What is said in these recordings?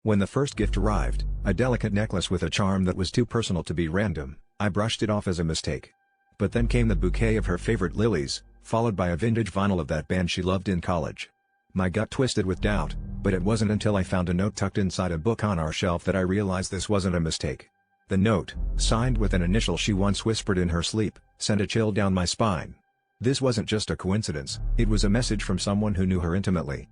When the first gift arrived, a delicate necklace with a charm that was too personal to be random, I brushed it off as a mistake. But then came the bouquet of her favorite lilies, followed by a vintage vinyl of that band she loved in college. My gut twisted with doubt, but it wasn't until I found a note tucked inside a book on our shelf that I realized this wasn't a mistake. The note, signed with an initial she once whispered in her sleep, sent a chill down my spine. This wasn't just a coincidence, it was a message from someone who knew her intimately.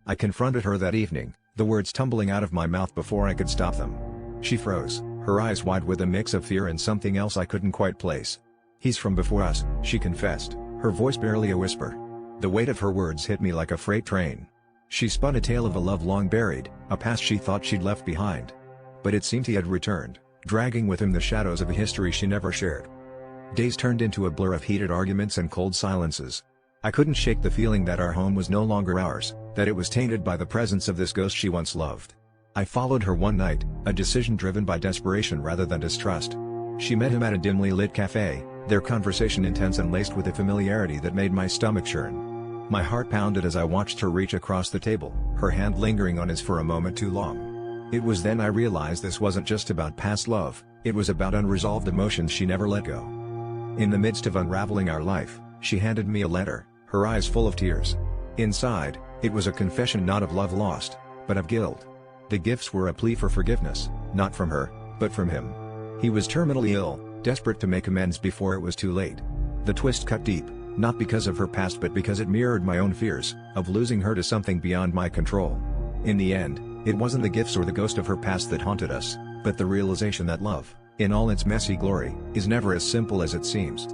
I confronted her that evening, the words tumbling out of my mouth before I could stop them. She froze, her eyes wide with a mix of fear and something else I couldn't quite place. "He's from before us," she confessed, her voice barely a whisper. The weight of her words hit me like a freight train. She spun a tale of a love long buried, a past she thought she'd left behind. But it seemed he had returned, dragging with him the shadows of a history she never shared. Days turned into a blur of heated arguments and cold silences. I couldn't shake the feeling that our home was no longer ours, that it was tainted by the presence of this ghost she once loved. I followed her one night, a decision driven by desperation rather than distrust. She met him at a dimly lit cafe, their conversation intense and laced with a familiarity that made my stomach churn. My heart pounded as I watched her reach across the table, her hand lingering on his for a moment too long. It was then I realized this wasn't just about past love, it was about unresolved emotions she never let go. In the midst of unraveling our life, she handed me a letter, her eyes full of tears. Inside, it was a confession not of love lost, but of guilt. The gifts were a plea for forgiveness, not from her, but from him. He was terminally ill, desperate to make amends before it was too late. The twist cut deep, not because of her past but because it mirrored my own fears, of losing her to something beyond my control. In the end, it wasn't the gifts or the ghost of her past that haunted us, but the realization that love, in all its messy glory, is never as simple as it seems.